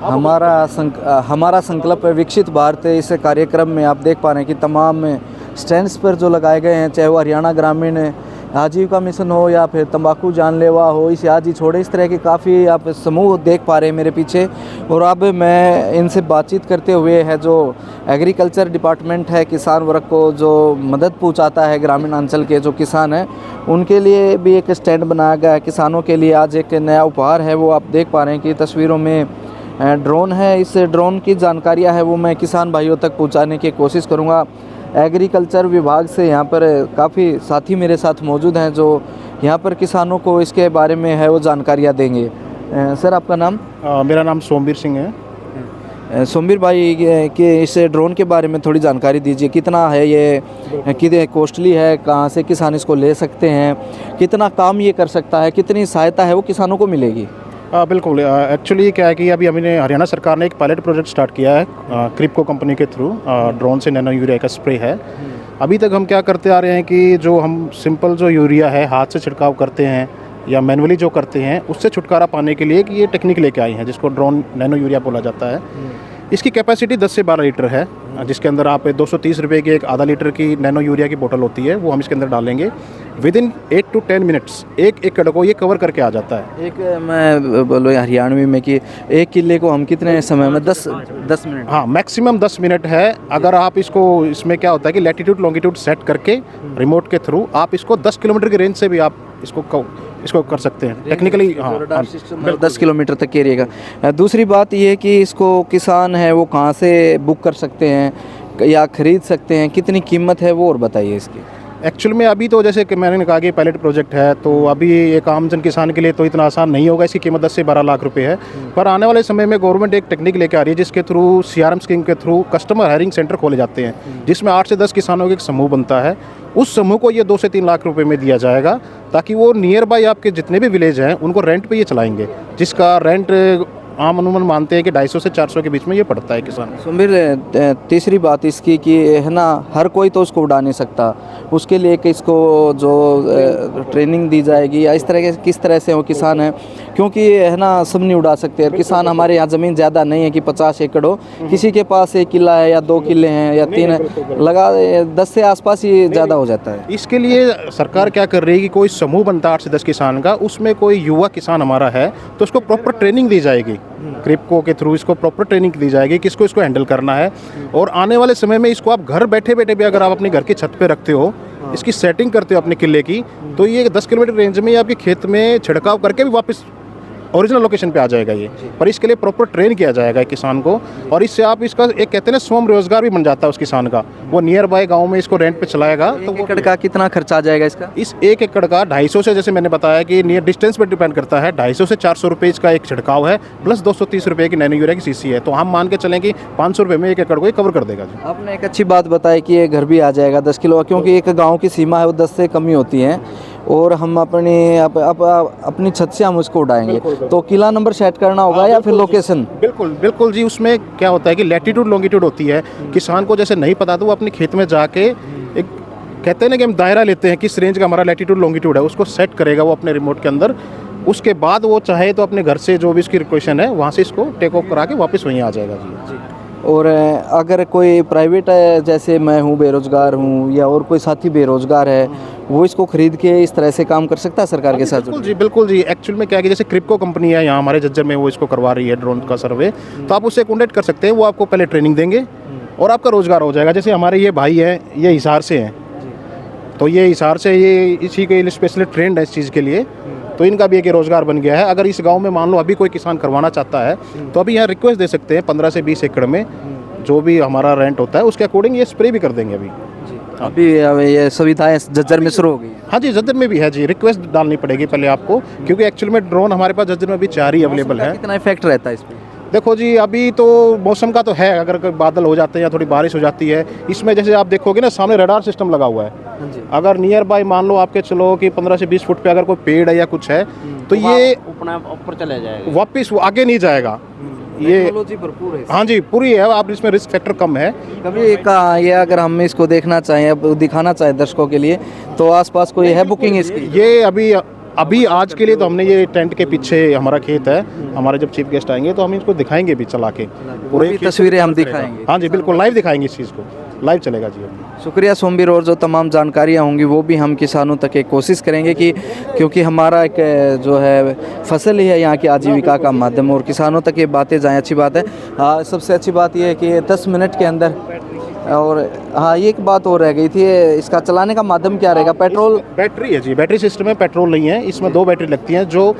हमारा संकल्प है विकसित भारत है। इस कार्यक्रम में आप देख पा रहे हैं कि तमाम स्टैंड्स पर जो लगाए गए हैं, चाहे वो हरियाणा ग्रामीण आजीविका मिशन हो या फिर तंबाकू जानलेवा हो, इसे आज ही छोड़े, इस तरह के काफ़ी आप समूह देख पा रहे हैं मेरे पीछे। और अब मैं इनसे बातचीत करते हुए है जो एग्रीकल्चर डिपार्टमेंट है, किसान वर्ग को जो मदद पहुंचाता है, ग्रामीण अंचल के जो किसान हैं उनके लिए भी एक स्टैंड बनाया गया है। किसानों के लिए आज एक नया उपहार है, वो आप देख पा रहे हैं कि तस्वीरों में ड्रोन है। इस ड्रोन की जानकारियाँ है वो मैं किसान भाइयों तक पहुँचाने की कोशिश करूँगा। एग्रीकल्चर विभाग से यहाँ पर काफ़ी साथी मेरे साथ मौजूद हैं जो यहाँ पर किसानों को इसके बारे में है वो जानकारियाँ देंगे। सर आपका नाम? मेरा नाम सोमवीर सिंह है। सोमवीर भाई कि इस ड्रोन के बारे में थोड़ी जानकारी दीजिए। कितना है ये, कितने कॉस्टली है, कहाँ से किसान इसको ले सकते हैं, कितना काम ये कर सकता है, कितनी सहायता है वो किसानों को मिलेगी? बिल्कुल, एक्चुअली क्या है कि अभी हमने हरियाणा सरकार ने एक पायलट प्रोजेक्ट स्टार्ट किया है क्रिप्को कंपनी के थ्रू। ड्रोन से नैनो यूरिया का स्प्रे है। अभी तक हम क्या करते आ रहे हैं कि जो हम सिंपल जो यूरिया है हाथ से छिड़काव करते हैं या मैनुअली जो करते हैं, उससे छुटकारा पाने के लिए कि ये टेक्निक लेके आई हैं जिसको ड्रोन नैनो यूरिया बोला जाता है। इसकी कैपेसिटी 10 से 12 लीटर है, जिसके अंदर आप 230 रुपये की एक आधा लीटर की नैनो यूरिया की बोतल होती है, वो हम इसके अंदर डालेंगे। विद इन 8 to 10 मिनट्स 1 एकड़ को ये कवर करके आ जाता है। एक मैं बोलो हरियाणवी में कि 1 किले को हम कितने समय में 10 मिनट? हाँ, मैक्सिमम 10 मिनट है। अगर आप इसको, इसमें क्या होता है कि लैटिट्यूड लॉन्गिट्यूड सेट करके रिमोट के थ्रू आप इसको 10 किलोमीटर की रेंज से भी आप इसको कर सकते हैं टेक्निकली। हाँ, 10 किलोमीटर तक के एरिया का। दूसरी बात ये है कि इसको किसान है वो कहाँ से बुक कर सकते हैं या ख़रीद सकते हैं, कितनी कीमत है वो और बताइए इसकी। एक्चुअल में अभी तो जैसे कि मैंने कहा कि पायलट प्रोजेक्ट है, तो अभी एक आम जन किसान के लिए तो इतना आसान नहीं होगा। इसकी कीमत 10 से 12 लाख रुपए है। पर आने वाले समय में गवर्नमेंट एक टेक्निक लेके आ रही है जिसके थ्रू CRM स्कीम के थ्रू कस्टमर हायरिंग सेंटर खोले जाते हैं, जिसमें 8 से 10 किसानों का एक समूह बनता है। उस समूह को ये 2 से 3 लाख रुपए में दिया जाएगा, ताकि वो नियर बाय आपके जितने भी विलेज हैं उनको रेंट पे ये चलाएंगे, जिसका रेंट आम अनुमान मानते हैं कि 250 से 400 के बीच में ये पड़ता है किसान। सुमीर, तीसरी बात इसकी कि है ना, हर कोई तो उसको उड़ा नहीं सकता, उसके लिए कि इसको जो ट्रेनिंग दी जाएगी या इस तरह के किस तरह से वो किसान है, क्योंकि है ना सब नहीं उड़ा सकते। और किसान हमारे यहाँ ज़मीन ज़्यादा नहीं है कि 50 एकड़ हो, किसी के पास 1 किला है या 2 किले हैं या 3 लगा 10 से आसपास ही ज़्यादा हो जाता है। इसके लिए सरकार क्या कर रही है कि कोई समूह बनता है 8 से 10 किसान का, उसमें कोई युवा किसान हमारा है तो उसको प्रॉपर ट्रेनिंग दी जाएगी। क्रिप्को के थ्रू इसको प्रॉपर ट्रेनिंग दी जाएगी किसको इसको हैंडल करना है। और आने वाले समय में इसको आप घर बैठे बैठे भी अगर आप अपने घर की छत पे रखते हो, इसकी सेटिंग करते हो अपने किले की, तो ये 10 किलोमीटर रेंज में आपके खेत में छिड़काव करके भी वापस ओरिजिनल लोकेशन पे आ जाएगा ये। पर इसके लिए प्रॉपर ट्रेन किया जाएगा किसान को, और इससे आप इसका एक कहते हैं ना स्वयं रोजगार भी बन जाता है उस किसान का। वो नियर बाय गांव में इसको रेंट पे चलाएगा। तो 1 एकड़ का कितना खर्चा आ जाएगा इसका? इस 1 एकड़ का 250 से, जैसे मैंने बताया कि नियर डिस्टेंस पर डिपेंड करता है, 250 से 400 रुपये इसका एक छिड़काव है, प्लस 230 रुपये की नैनो यूरिया की सीसी है। तो हम मान के चलें कि 500 रुपये में 1 एकड़ को ये कवर कर देगा जी। आपने एक अच्छी बात बताई कि ये घर भी आ जाएगा 10 किलो, क्योंकि एक गाँव की सीमा है वो 10 से कम ही होती है, और हम अपनी छत से हम उसको उड़ाएंगे। तो किला नंबर सेट करना होगा या फिर लोकेशन? बिल्कुल बिल्कुल जी। उसमें क्या होता है कि लैटिट्यूड लॉन्गिट्यूड होती है, किसान को जैसे नहीं पता तो वो अपने खेत में जाके एक कहते हैं ना कि हम दायरा लेते हैं किस रेंज का हमारा लैटिट्यूड लॉन्गिट्यूड है, उसको सेट करेगा वो अपने रिमोट के अंदर। उसके बाद वो चाहे तो अपने घर से जो भी इसकी रिक्वेशन है वहाँ से इसको टेक ऑफ करा के वापस वहीं आ जाएगा जी। और अगर कोई प्राइवेट है, जैसे मैं हूँ बेरोजगार हूँ या और कोई साथी बेरोजगार है, वो इसको खरीद के इस तरह से काम कर सकता है सरकार के साथ? बिल्कुल जी, बिल्कुल जी। एक्चुअल में क्या है कि जैसे क्रिप्को कंपनी है यहाँ हमारे जज्जर में, वो इसको करवा रही है ड्रोन का सर्वे, तो आप उससे कॉन्टेक्ट कर सकते हैं। वो आपको पहले ट्रेनिंग देंगे और आपका रोजगार हो जाएगा। जैसे हमारे ये भाई हैं, ये हिसार से हैं, तो ये हिसार से ये इसी के लिए स्पेशली ट्रेंड है इस चीज़ के लिए, तो इनका भी एक रोज़गार बन गया है। अगर इस गांव में मान लो अभी कोई किसान करवाना चाहता है तो अभी यहाँ रिक्वेस्ट दे सकते हैं 15 से 20 एकड़ में जो भी हमारा रेंट होता है उसके अकॉर्डिंग ये स्प्रे भी कर देंगे अभी ये सुविधाएं जज्जर में शुरू हो गई? हाँ जी, जज्जर में भी है जी। रिक्वेस्ट डालनी पड़ेगी पहले आपको, क्योंकि एक्चुअल में ड्रोन हमारे पास जज्जर में भी 4 ही अवेलेबल है। कितना इफेक्ट रहता है इस पर? देखो जी, अभी तो मौसम का तो है, अगर कोई बादल हो जाते हैं या थोड़ी बारिश हो जाती है, इसमें जैसे आप देखोगे ना सामने रडार सिस्टम लगा हुआ है। अगर नियर बाय मान लो आपके चलो कि 15 से 20 फुट पे अगर कोई पेड़ है या कुछ है, तो ये ऊपर चला जाएगा, वापस वो आगे नहीं जाएगा। ये टेक्नोलॉजी भरपूर है। हाँ जी, पूरी है। आप इसमें रिस्क फैक्टर कम है। कभी का ये अगर हम इसको देखना चाहें, अब दिखाना चाहें दर्शकों के लिए, तो आसपास कोई है बुकिंग इसकी? ये अभी अभी आज के लिए तो हमने ये टेंट के पीछे हमारा खेत है, हमारे जब चीफ गेस्ट आएंगे तो हम इनको दिखाएंगे भी चला के, पूरी तस्वीरें हम दिखाएंगे। हाँ जी बिल्कुल, लाइव दिखाएंगे इस चीज़ को, लाइव चलेगा जी। शुक्रिया सोमवीर, और जो तमाम जानकारियाँ होंगी वो भी हम किसानों तक एक कोशिश करेंगे कि क्योंकि हमारा एक जो है फसल ही है यहाँ की आजीविका का माध्यम, और किसानों तक ये बातें जाएँ, अच्छी बात है। सबसे अच्छी बात ये है कि 10 मिनट के अंदर, और हाँ ये एक बात और रह गई थी, इसका चलाने का माध्यम क्या रहेगा? पेट्रोल, बैटरी है जी, बैटरी सिस्टम है, पेट्रोल नहीं है इसमें। 2 बैटरी लगती हैं जो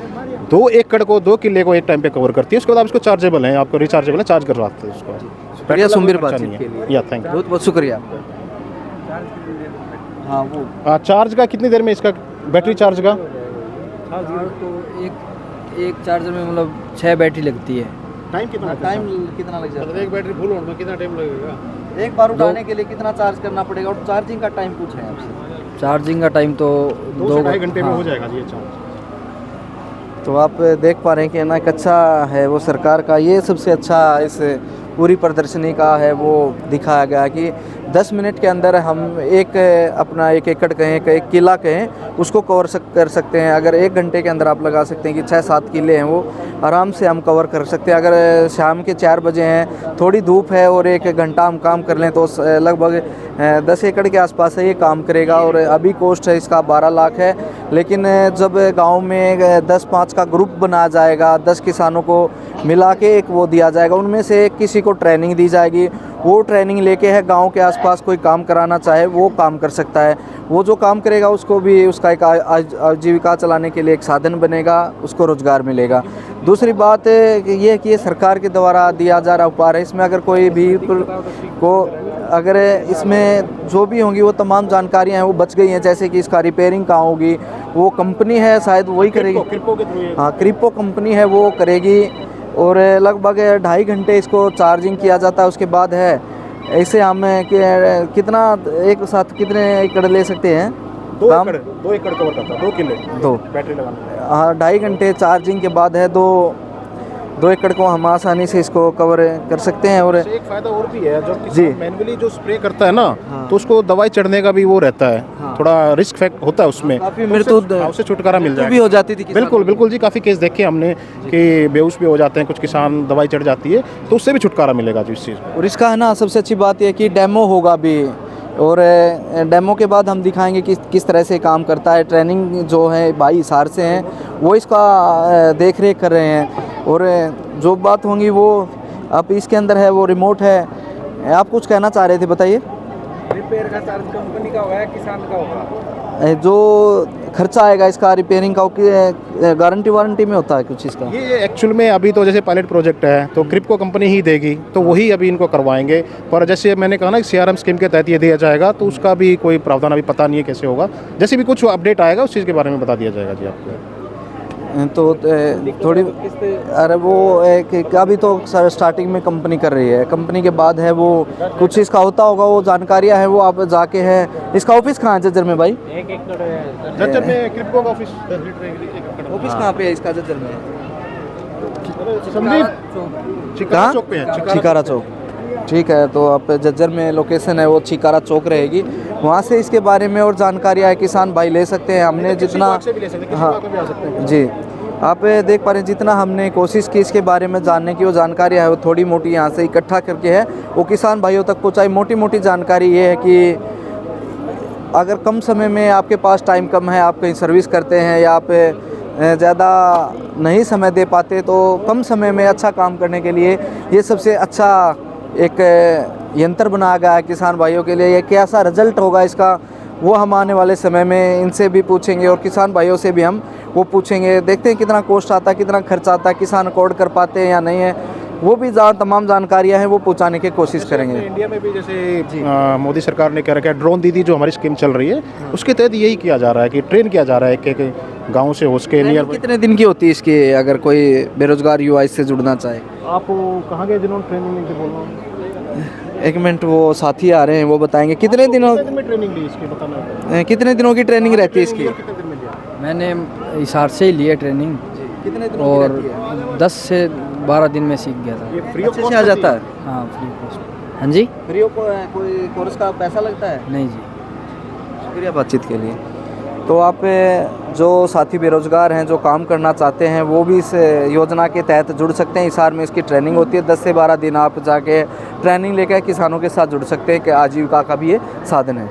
2 एकड़ को 2 किले को एक टाइम पे कवर करती है। उसके बाद इसको चार्जेबल है, आपको रिचार्जेबल है, चार्ज करवाते हैं उसको। शुक्रिया सोमवीर बातचीत के लिए। या थैंक यू, बहुत बहुत शुक्रिया। हाँ वो चार्ज का कितनी देर में इसका बैटरी चार्ज का? तो एक चार्जर में मतलब 6 बैटरी लगती है। टाइम कितना लग जाता है? एक बैटरी फुल होने में कितना टाइम लगेगा? एक बार उठाने के लिए कितना चार्ज करना पड़ेगा, और चार्जिंग का टाइम पूछ रहे हैं आपसे? चार्जिंग का टाइम तो 2 से 2.5 घंटे में हो जाएगा जी ये चार्ज। तो आप देख पा रहे हैं कि ना एक अच्छा है वो सरकार का, ये सबसे अच्छा इस पूरी प्रदर्शनी का है वो दिखाया गया कि 10 मिनट के अंदर हम एक अपना 1 एकड़ कहें, एक किला कहें, उसको कवर कर सकते हैं। अगर 1 घंटे के अंदर आप लगा सकते हैं कि 6-7 किले हैं वो आराम से हम कवर कर सकते हैं। अगर शाम के 4 बजे हैं, थोड़ी धूप है और 1 घंटा हम काम कर लें तो लगभग 10 एकड़ के आसपास है ये काम करेगा। और अभी कॉस्ट है इसका 12 लाख है, लेकिन जब गांव में 10-5 का ग्रुप बनाया जाएगा, 10 किसानों को मिला के एक वो दिया जाएगा, उनमें से एक किसी को ट्रेनिंग दी जाएगी, वो ट्रेनिंग लेके है गांव के आसपास कोई काम कराना चाहे वो काम कर सकता है। वो जो काम करेगा उसको भी उसका एक आजीविका चलाने के लिए एक साधन बनेगा, उसको रोज़गार मिलेगा। दूसरी बात ये है कि ये सरकार के द्वारा दिया जा रहा उपहार है, इसमें अगर कोई भी को अगर इसमें जो भी होंगी वो तमाम जानकारियां हैं वो बच गई हैं, जैसे कि इसका रिपेयरिंग कहाँ होगी, वो कंपनी है शायद वही करेगी। हाँ, क्रिप्को कंपनी है वो करेगी, और लगभग 2.5 घंटे इसको चार्जिंग किया जाता है। उसके बाद है ऐसे हम कितना एक साथ कितने एकड़ ले सकते हैं? 2 एकड़ कवर करता है, 2 किले 2 बैटरी लगाने। हाँ, 2.5 घंटे चार्जिंग के बाद है 2 एकड़ को हम आसानी से इसको कवर कर सकते हैं। और एक फायदा और भी है, जो जी मैनुअली जो स्प्रे करता है ना, हाँ। तो उसको दवाई चढ़ने का भी वो रहता है, हाँ। थोड़ा रिस्क फैक्ट होता है उसमें, काफी मृत्यु उससे छुटकारा मिल जाएगा। भी हो जाती थी किसानों बिल्कुल बिल्कुल जी, काफ़ी केस देखे हमने कि बेहोश भी हो जाते हैं कुछ किसान, दवाई चढ़ जाती है, तो उससे भी छुटकारा मिलेगा जी इस चीज़। और इसका है ना सबसे अच्छी बात यह कि डेमो होगा भी, और डेमो के बाद हम दिखाएंगे कि किस तरह से काम करता है। ट्रेनिंग जो है भाई हिसार से हैं वो इसका देख रेख कर रहे हैं, और जो बात होंगी वो अब इसके अंदर है वो रिमोट है। आप कुछ कहना चाह रहे थे, बताइए। रिपेयर का चार्ज कंपनी का होगा या किसान का होगा? जो खर्चा आएगा इसका रिपेयरिंग का, गारंटी वारंटी में होता है कुछ इसका? ये एक्चुअल में अभी तो जैसे पायलट प्रोजेक्ट है तो क्रिप्को कंपनी ही देगी, तो वही अभी इनको करवाएंगे। पर जैसे मैंने कहा ना CRM स्कीम के तहत ये दिया जाएगा, तो उसका भी कोई प्रावधान अभी पता नहीं है कैसे होगा। जैसे भी कुछ अपडेट आएगा उस चीज़ के बारे में बता दिया जाएगा जी आपको। तो थोड़ी अरे वो एक अभी तो स्टार्टिंग में कंपनी कर रही है, कंपनी के बाद है वो कुछ इसका होता होगा, वो जानकारियाँ हैं वो आप जाके हैं। इसका ऑफिस कहाँ है जज्जर में भाई? जज्जर में क्रिप्को का ऑफिस कहाँ पे है इसका जज्जर में? चिकारा चौक पे है। चिकारा चौक, ठीक है। तो आप जज्जर में लोकेशन है वो चिकारा चौक रहेगी, वहाँ से इसके बारे में और जानकारियाँ किसान भाई ले सकते हैं। हमने जितना हाँ जी, आप देख पा रहे हैं जितना हमने कोशिश की इसके बारे में जानने की, वो जानकारियाँ है वो थोड़ी मोटी यहाँ से इकट्ठा करके है वो किसान भाइयों तक पहुँचाई। मोटी मोटी जानकारी ये है कि अगर कम समय में आपके पास टाइम कम है, आप कहीं सर्विस करते हैं या आप ज़्यादा नहीं समय दे पाते, तो कम समय में अच्छा काम करने के लिए ये सबसे अच्छा एक यंत्र बनाया गया है किसान भाइयों के लिए। ये कैसा रिजल्ट होगा इसका वो हम आने वाले समय में इनसे भी पूछेंगे, और किसान भाइयों से भी हम वो पूछेंगे। देखते हैं कितना कॉस्ट आता है, कितना खर्चा आता है, किसान अफोर्ड कर पाते हैं या नहीं है, वो भी तमाम जानकारियां हैं वो पहुंचाने की कोशिश करेंगे। इंडिया में भी जैसे मोदी सरकार ने कह रखा है, ड्रोन दीदी जो हमारी स्कीम चल रही है उसके तहत यही किया जा रहा है कि ट्रेन किया जा रहा है एक गाँव से उसके नियर। कितने दिन की होती है इसकी, अगर कोई बेरोजगार युवा इससे जुड़ना चाहे? आप कहाँ गए जिन्होंने ट्रेनिंग ली बोल रहा हूँ? एक मिनट, वो साथी आ रहे हैं वो बताएंगे कितने दिनों में ट्रेनिंग ली इसकी, बताना कितने दिनों की ट्रेनिंग रहती है इसकी? मैंने हिसार से ही लिया ट्रेनिंग, कितने दिनों और की रहती है? 10 से 12 दिन में सीख गया था। ये फ्री अच्छे से आ जाता है? हाँ, फ्री कॉस्ट। हाँ जी, फ्री कोई कोर्स का पैसा लगता है? नहीं जी। शुक्रिया बातचीत के लिए। तो आप जो साथी बेरोज़गार हैं जो काम करना चाहते हैं वो भी इस योजना के तहत जुड़ सकते हैं। हिसार में इसकी ट्रेनिंग होती है, 10 से 12 दिन आप जाके ट्रेनिंग लेकर किसानों के साथ जुड़ सकते हैं कि आजीविका का भी ये साधन है।